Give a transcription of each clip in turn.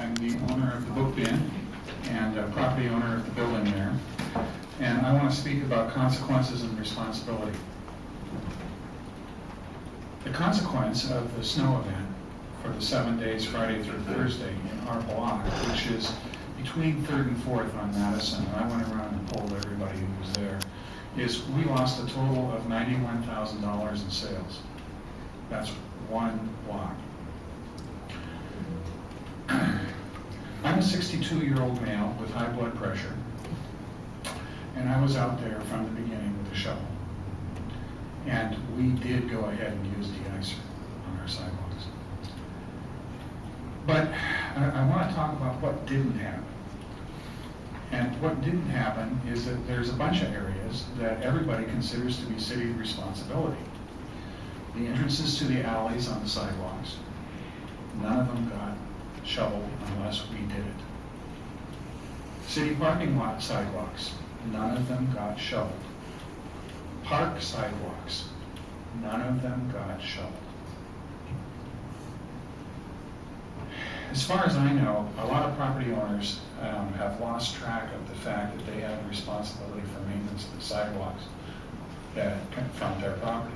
I'm the owner of the Book Bin and property owner of the building there. And I want to speak about consequences and responsibility. The consequence of the snow event for the 7 days, Friday through Thursday, in our block, which is between 3rd and 4th on Madison, and I went around and polled everybody who was there, is we lost a total of $91,000 in sales. That's one block. I'm a 62-year-old male with high blood pressure, and I was out there from the beginning with a shovel. And we did go ahead and use de-icer on our sidewalks. But I want to talk about what didn't happen. And what didn't happen is that there's a bunch of areas that everybody considers to be city responsibility. The entrances to the alleys on the sidewalks, none of them got shoveled unless we did it. City parking lot sidewalks, none of them got shoveled. Park sidewalks, none of them got shoveled. As far as I know, a lot of property owners have lost track of the fact that they have a responsibility for maintenance of the sidewalks that confront their property.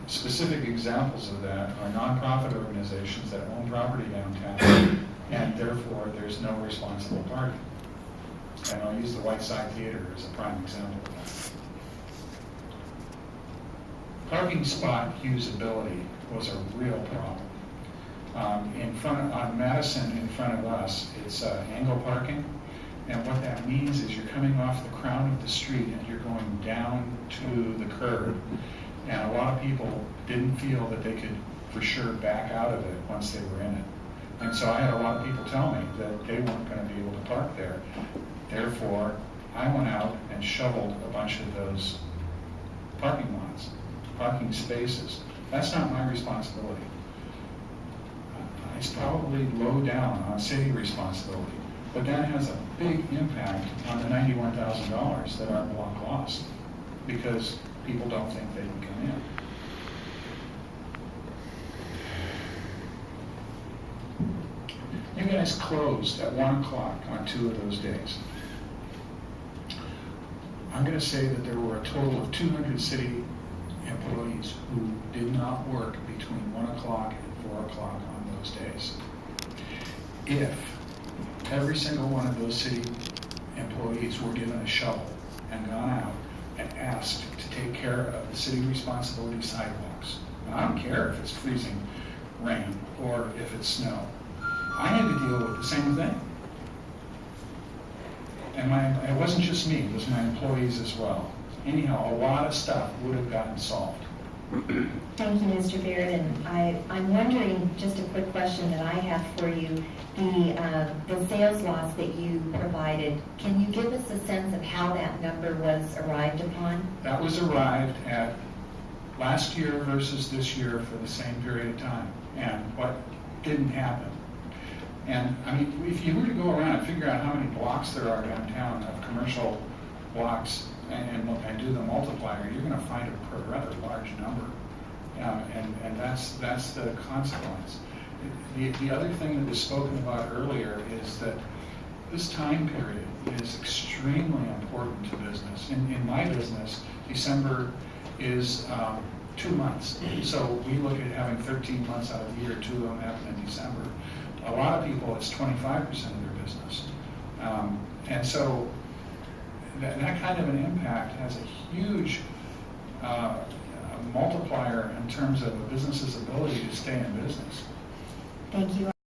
Specific examples of that are nonprofit organizations that own property downtown, and therefore there's no responsible parking. And I'll use the Whiteside Theater as a prime example of that. Parking spot usability was a real problem. On Madison, in front of us, it's angle parking, and what that means is you're coming off the crown of the street and you're going down to the curb, and a lot of people didn't feel that they could for sure back out of it once they were in it. And so I had a lot of people tell me that they weren't going to be able to park there. Therefore, I went out and shoveled a bunch of those parking lots, parking spaces. That's not my responsibility. It's probably low down on city responsibility, but that has a big impact on the $91,000 that our block lost because people don't think they can come in. You guys closed at 1 o'clock on 2 of those days. I'm going to say that there were a total of 200 city employees who did not work between 1 o'clock and 4 o'clock on those days. If every single one of those city employees were given a shovel and gone out and asked to take care of the city responsibility sidewalks, and I don't care if it's freezing rain or if it's snow, I had to deal with the same thing. And it wasn't just me, it was my employees as well. Anyhow, a lot of stuff would have gotten solved. Thank you, Mr. Baird. And I'm wondering, just a quick question that I have for you, the sales loss that you provided, can you give us a sense of how that number was arrived upon? That was arrived at last year versus this year for the same period of time, and what didn't happen. And I mean, if you were to go around and figure out how many blocks there are downtown of commercial blocks and do the multiplier, you're going to find a rather large number. And that's the consequence. The other thing that was spoken about earlier is that this time period is extremely important to business. In my business, December is 2 months. So we look at having 13 months out of the year, 2 of them happen in December. A lot of people, it's 25% of their business. And so that kind of an impact has a huge multiplier in terms of a business's ability to stay in business. Thank you.